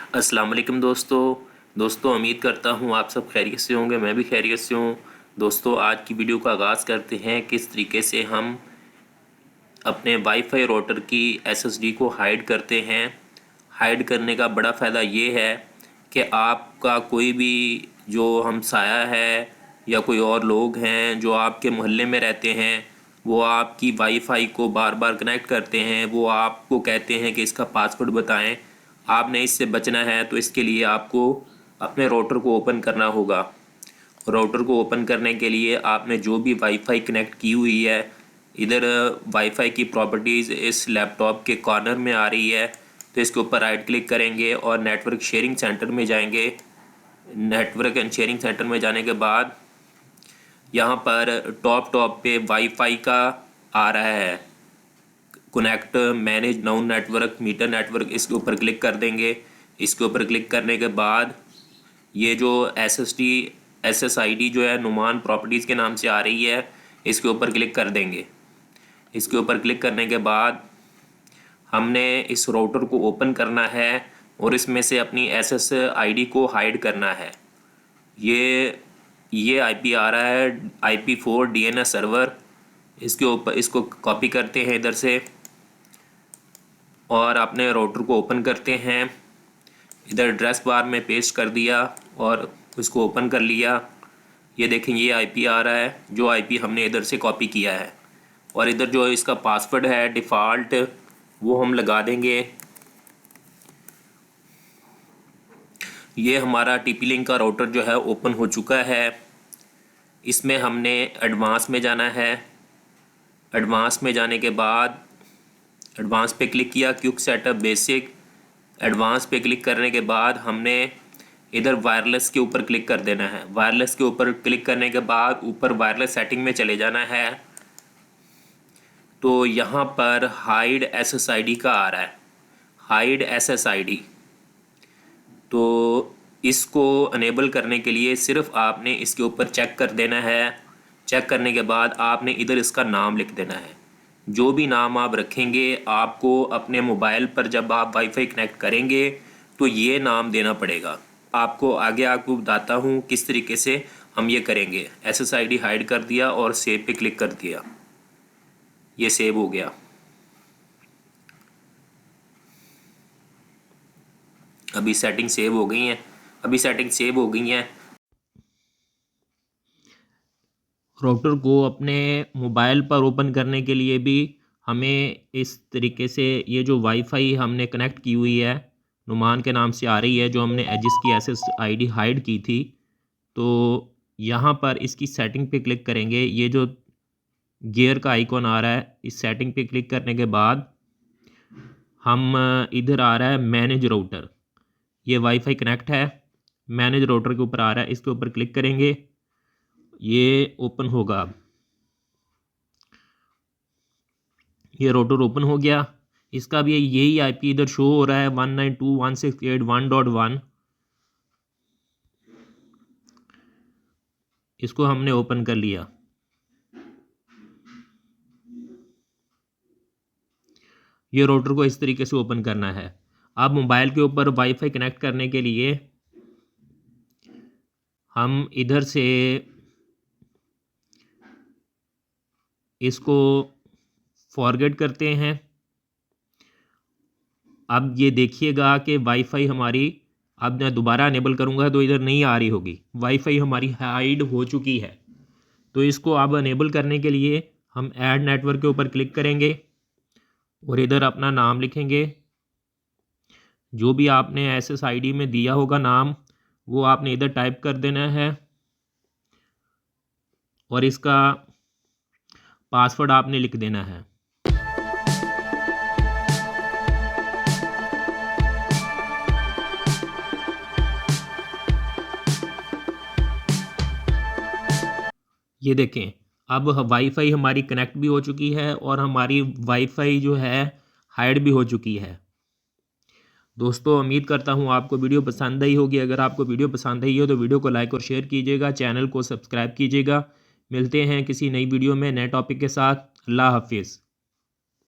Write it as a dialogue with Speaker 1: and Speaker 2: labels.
Speaker 1: अस्सलाम वालेकुम दोस्तों उम्मीद करता हूँ आप सब खैरियत से होंगे। मैं भी खैरियत से हूँ। दोस्तों आज की वीडियो का आगाज़ करते हैं किस तरीके से हम अपने वाईफाई राउटर की एसएसडी को हाइड करते हैं। हाइड करने का बड़ा फ़ायदा ये है कि आपका कोई भी जो हमसाया है या कोई और लोग हैं जो आपके मोहल्ले में रहते हैं, वो आपकी वाईफाई को बार बार कनेक्ट करते हैं, वो आपको कहते हैं कि इसका पासवर्ड बताएं। आपने इससे बचना है तो इसके लिए आपको अपने राउटर को ओपन करना होगा। राउटर को ओपन करने के लिए आपने जो भी वाईफाई कनेक्ट की हुई है, इधर वाईफाई की प्रॉपर्टीज़ इस लैपटॉप के कॉर्नर में आ रही है, तो इसके ऊपर राइट क्लिक करेंगे और नेटवर्क शेयरिंग सेंटर में जाएंगे। नेटवर्क एंड शेयरिंग सेंटर में जाने के बाद यहाँ पर टॉप पे वाईफाई का आ रहा है connect manage known network meter network, इसके ऊपर क्लिक कर देंगे। इसके ऊपर क्लिक करने के बाद ये जो SSID जो है नुमान प्रॉपर्टीज़ के नाम से आ रही है, इसके ऊपर क्लिक कर देंगे। इसके ऊपर क्लिक करने के बाद हमने इस राउटर को ओपन करना है और इसमें से अपनी SSID को हाइड करना है। ये IP आ रहा है IP4 DNS सर्वर। इसके ऊपर इसको कॉपी करते हैं इधर से और अपने राउटर को ओपन करते हैं। इधर एड्रेस बार में पेस्ट कर दिया और इसको ओपन कर लिया। ये देखें ये IP आ रहा है जो IP हमने इधर से कॉपी किया है, और इधर जो इसका पासवर्ड है डिफ़ॉल्ट वो हम लगा देंगे। ये हमारा TP-Link का राउटर जो है ओपन हो चुका है। इसमें हमने एडवांस में जाना है। एडवांस में जाने के बाद एडवांस पे क्लिक किया, क्विक सेटअप बेसिक। एडवांस पे क्लिक करने के बाद हमने इधर वायरलेस के ऊपर क्लिक कर देना है। वायरलेस के ऊपर क्लिक करने के बाद ऊपर वायरलेस सेटिंग में चले जाना है। तो यहाँ पर हाइड SSID का आ रहा है, हाइड SSID। तो इसको अनेबल करने के लिए सिर्फ आपने इसके ऊपर चेक कर देना है। चेक करने के बाद आपने इधर इसका नाम लिख देना है। जो भी नाम आप रखेंगे आपको अपने मोबाइल पर जब आप वाईफाई कनेक्ट करेंगे तो ये नाम देना पड़ेगा। आपको आगे आपको बताता हूँ किस तरीके से हम ये करेंगे। SSID हाइड कर दिया और सेव पे क्लिक कर दिया, ये सेव हो गया। अभी सेटिंग सेव हो गई हैं। राउटर को अपने मोबाइल पर ओपन करने के लिए भी हमें इस तरीके से ये जो वाईफाई हमने कनेक्ट की हुई है नुमान के नाम से आ रही है, जो हमने जिसकी SSID हाइड की थी, तो यहाँ पर इसकी सेटिंग पे क्लिक करेंगे। ये जो गियर का आइकॉन आ रहा है, इस सेटिंग पे क्लिक करने के बाद हम इधर आ रहा है मैनेज राउटर। ये वाईफाई कनेक्ट है, मैनेज राउटर के ऊपर आ रहा है, इसके ऊपर क्लिक करेंगे, ये ओपन होगा। अब ये राउटर ओपन हो गया। इसका भी यही IP इधर शो हो रहा है 192.168.1.1। इसको हमने ओपन कर लिया। ये राउटर को इस तरीके से ओपन करना है। अब मोबाइल के ऊपर वाईफाई कनेक्ट करने के लिए हम इधर से इसको फॉरगेट करते हैं। अब ये देखिएगा कि वाईफाई हमारी, अब मैं दोबारा अनेबल करूँगा तो इधर नहीं आ रही होगी, वाईफाई हमारी हाइड हो चुकी है। तो इसको अब अनेबल करने के लिए हम ऐड नेटवर्क के ऊपर क्लिक करेंगे और इधर अपना नाम लिखेंगे। जो भी आपने SSID में दिया होगा नाम, वो आपने इधर टाइप कर देना है और इसका पासवर्ड आपने लिख देना है। ये देखें अब वाईफाई हमारी कनेक्ट भी हो चुकी है और हमारी वाईफाई जो है हाइड भी हो चुकी है। दोस्तों उम्मीद करता हूँ आपको वीडियो पसंद आई होगी। अगर आपको वीडियो पसंद आई हो तो वीडियो को लाइक और शेयर कीजिएगा, चैनल को सब्सक्राइब कीजिएगा। मिलते हैं किसी नई वीडियो में नए टॉपिक के साथ। अल्लाह हाफिज़।